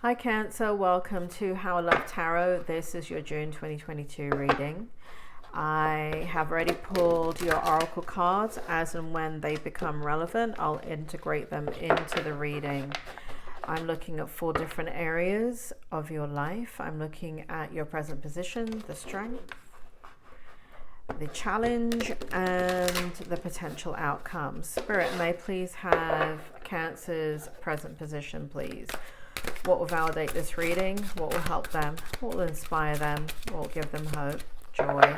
Hi Cancer, welcome to How I Love Tarot. This is your June 2022 reading. I have already pulled your oracle cards. As and when they become relevant, I'll integrate them into the reading. I'm looking at 4 different areas of your life. I'm looking at your present position, the strength, the challenge, and the potential outcomes. Spirit, may I please have Cancer's present position, please? What will validate this reading? What will help them? What will inspire them? What will give them hope, joy,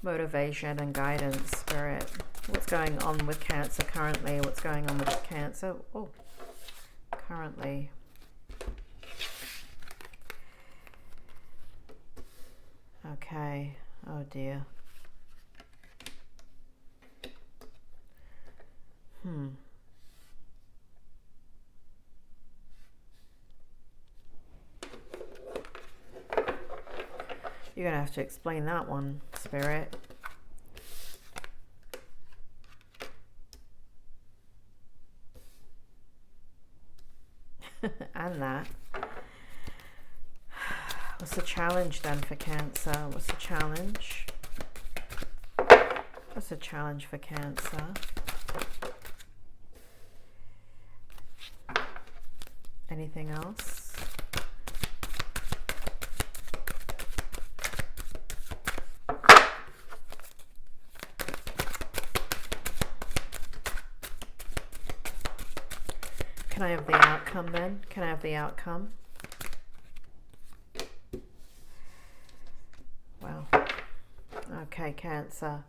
motivation, and guidance? Spirit, what's going on with Cancer currently? What's going on with Cancer? Oh, currently. Okay. Oh dear. You're going to have to explain that one, Spirit. And that. What's the challenge then for Cancer? What's the challenge? What's the challenge for Cancer? Anything else? Can I have the outcome then? Can I have the outcome? Well, okay, Cancer.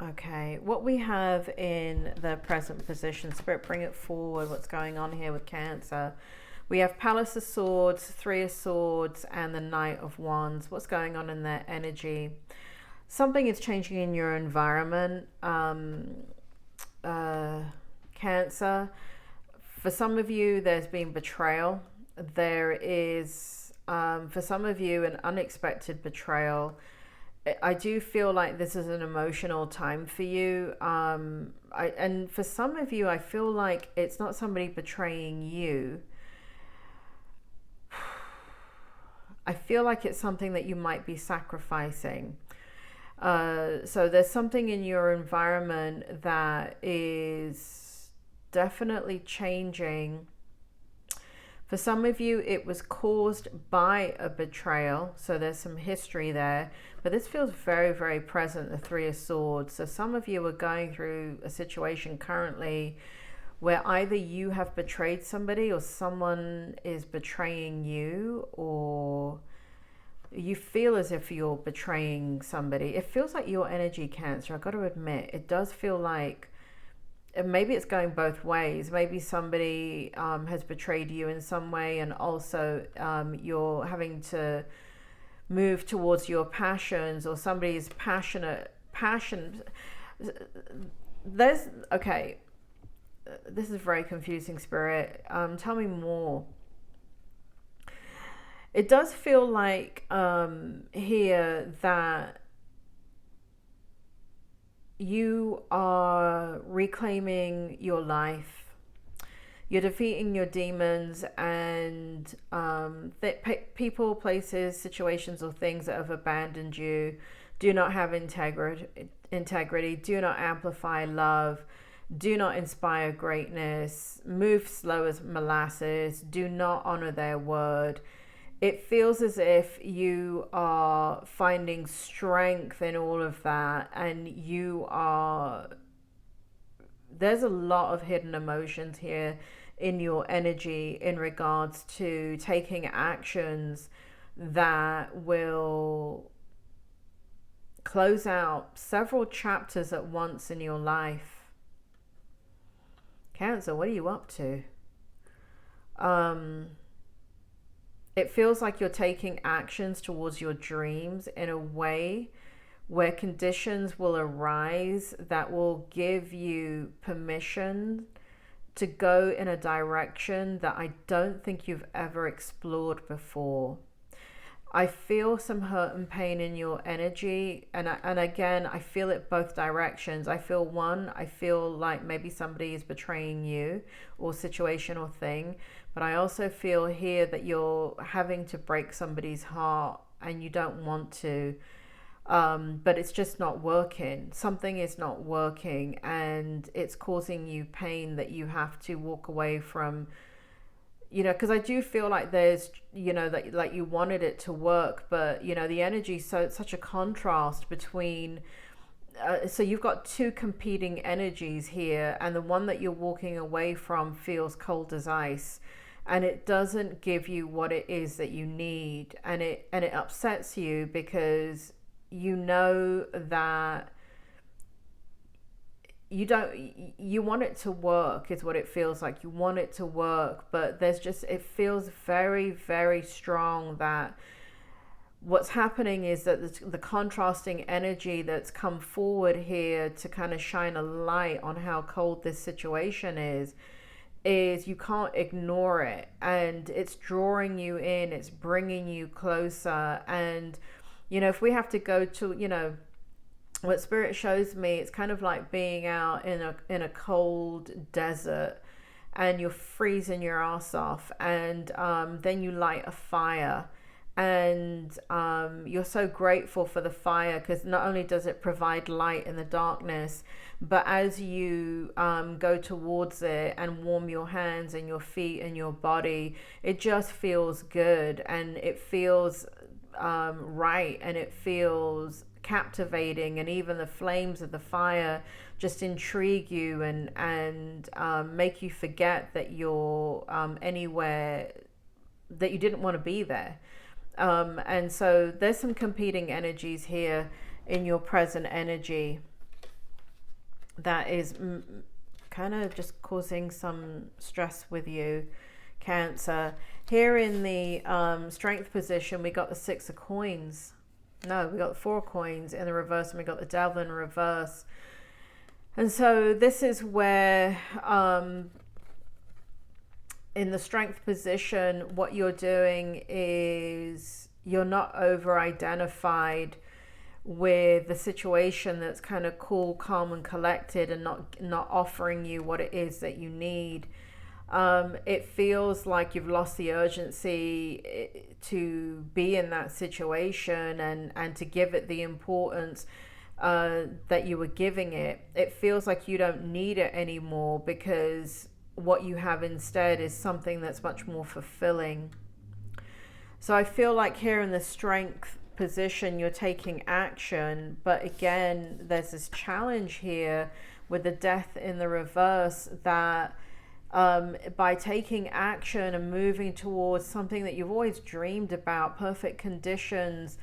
Okay, what we have in the present position, Spirit, bring it forward. What's going on here with Cancer? We have Palace of Swords, 3 of Swords, and the Knight of Wands. What's going on in their energy? Something is changing in your environment, Cancer. For some of you, there's been betrayal. There is, for some of you, an unexpected betrayal. I do feel like this is an emotional time for you. And for some of you, I feel like it's not somebody betraying you. I feel like it's something that you might be sacrificing. So there's something in your environment that is definitely changing. For some of you, it was caused by a betrayal. So there's some history there. But this feels very, very present, the 3 of Swords. So some of you are going through a situation currently where either you have betrayed somebody or someone is betraying you, or you feel as if you're betraying somebody. It feels like your energy, Cancer. I've got to admit, it does feel like maybe it's going both ways. Maybe somebody has betrayed you in some way, and also you're having to move towards your passions, or somebody's passion. Okay, this is very confusing, Spirit. Tell me more. It does feel like here that you are reclaiming your life. You're defeating your demons, and people, places, situations, or things that have abandoned you do not have integrity, do not amplify love, do not inspire greatness, move slow as molasses, do not honor their word. It feels as if you are finding strength in all of that, and there's a lot of hidden emotions here in your energy in regards to taking actions that will close out several chapters at once in your life. Cancer, what are you up to? It feels like you're taking actions towards your dreams in a way where conditions will arise that will give you permission to go in a direction that I don't think you've ever explored before. I feel some hurt and pain in your energy, and again, I feel it both directions. I feel one, I feel like maybe somebody is betraying you, or situation or thing, but I also feel here that you're having to break somebody's heart and you don't want to, but it's just not working. Something is not working, and it's causing you pain that you have to walk away from. Because I do feel like there's, that like you wanted it to work, but the energy, so it's such a contrast between, so you've got two competing energies here, and the one that you're walking away from feels cold as ice, and it doesn't give you what it is that you need, and it upsets you because that you want it to work, is what it feels like. You want it to work, but it feels very, very strong that what's happening is that the contrasting energy that's come forward here to kind of shine a light on how cold this situation is you can't ignore it, and it's drawing you in, it's bringing you closer. And if we have to go to, what spirit shows me, it's kind of like being out in a cold desert, and you're freezing your ass off, and then you light a fire, and you're so grateful for the fire, because not only does it provide light in the darkness, but as you go towards it and warm your hands and your feet and your body, it just feels good, and it feels right, and it feels captivating, and even the flames of the fire just intrigue you and make you forget that you're anywhere that you didn't want to be there. And so there's some competing energies here in your present energy that is kind of just causing some stress with you, Cancer. Here in the strength position, we got the Six of Coins. No, we got the Four of Coins in the reverse, and we got the Devil in reverse. And so this is where, in the strength position, what you're doing is you're not over-identified with the situation that's kind of cool, calm, and collected, and not offering you what it is that you need. It feels like you've lost the urgency to be in that situation and to give it the importance that you were giving it. It feels like you don't need it anymore, because what you have instead is something that's much more fulfilling. So I feel like here in the strength position, you're taking action, but again, there's this challenge here with the Death in the reverse, that by taking action and moving towards something that you've always dreamed about, perfect conditions,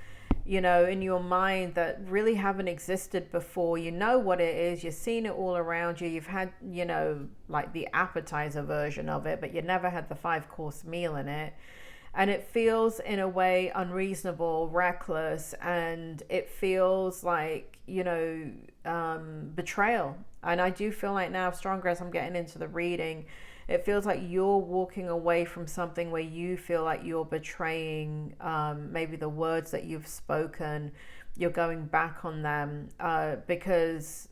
in your mind that really haven't existed before. You know what it is, you've seen it all around you, you've had, like the appetizer version of it, but you never had the 5-course meal in it. And it feels in a way unreasonable, reckless, and it feels like, betrayal. And I do feel like now, stronger as I'm getting into the reading, it feels like you're walking away from something where you feel like you're betraying maybe the words that you've spoken. You're going back on them because,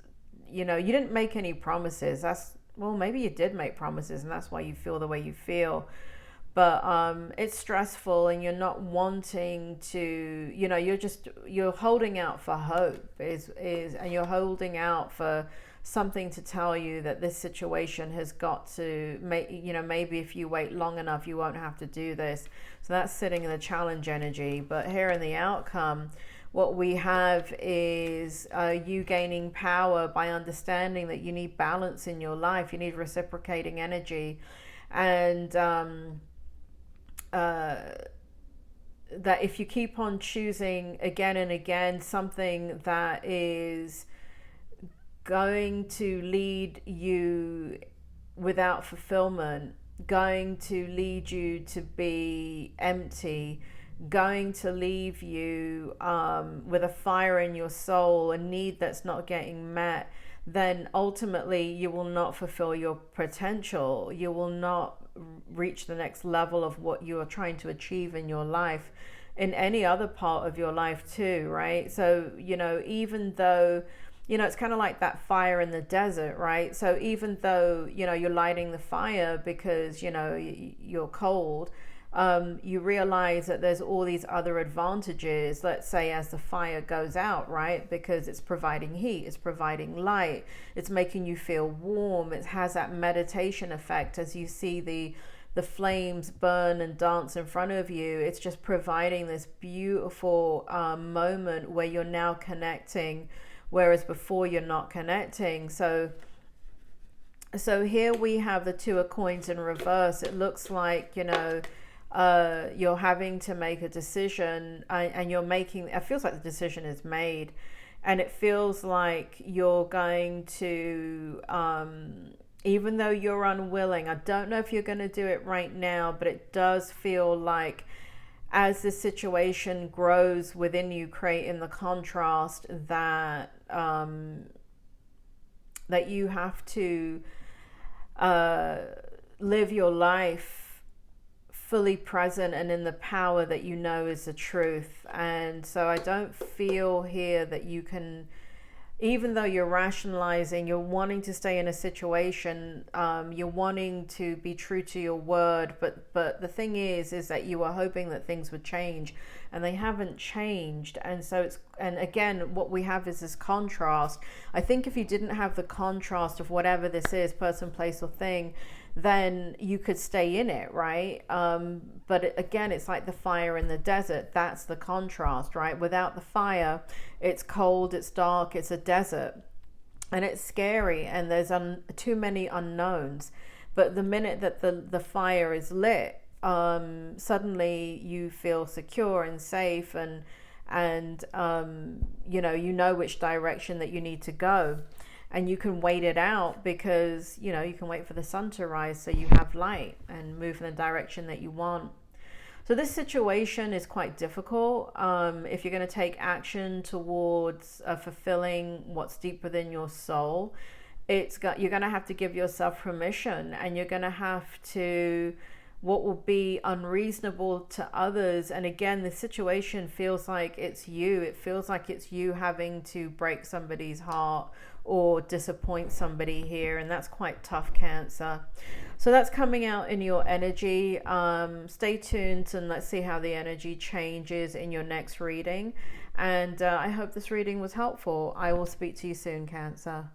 you didn't make any promises. Maybe you did make promises, and that's why you feel the way you feel. But it's stressful, and you're not wanting to, you're holding out for hope and you're holding out for something to tell you that this situation has got to make, maybe if you wait long enough, you won't have to do this. So that's sitting in the challenge energy. But here in the outcome, what we have is you gaining power by understanding that you need balance in your life. You need reciprocating energy. And that if you keep on choosing again and again something that is going to lead you without fulfillment, going to lead you to be empty, going to leave you with a fire in your soul, a need that's not getting met, then ultimately you will not fulfill your potential. You will not reach the next level of what you are trying to achieve in your life. in any other part of your life too, right? So, even though, it's kind of like that fire in the desert, right? So even though, you're lighting the fire because, you're cold, you realize that there's all these other advantages, let's say, as the fire goes out, right? Because it's providing heat, it's providing light, it's making you feel warm, it has that meditation effect as you see the flames burn and dance in front of you. It's just providing this beautiful moment where you're now connecting, whereas before you're not connecting. So here we have the Two of Coins in reverse. It looks like, you're having to make a decision, and you're making, it feels like the decision is made, and it feels like you're going to, even though you're unwilling, I don't know if you're going to do it right now, but it does feel like as the situation grows within you, creating the contrast that that you have to live your life fully present and in the power that you know is the truth. And so I don't feel here that you can, even though you're rationalizing, you're wanting to stay in a situation, you're wanting to be true to your word, but the thing is that you are hoping that things would change, and they haven't changed. And so and again, what we have is this contrast. I think if you didn't have the contrast of whatever this is, person, place, or thing, then you could stay in it, right? But again, it's like the fire in the desert. That's the contrast, right? Without the fire, it's cold, it's dark, it's a desert, and it's scary, and there's too many unknowns. But the minute that the fire is lit, suddenly you feel secure and safe, and you know which direction that you need to go. And you can wait it out because, you can wait for the sun to rise so you have light and move in the direction that you want. So this situation is quite difficult. If you're going to take action towards fulfilling what's deep within your soul, you're going to have to give yourself permission, and you're going to have to, what will be unreasonable to others. And again, the situation feels like it's you. It feels like it's you having to break somebody's heart or disappoint somebody here, and that's quite tough, Cancer. So that's coming out in your energy. Stay tuned and let's see how the energy changes in your next reading. And I hope this reading was helpful. I will speak to you soon, Cancer.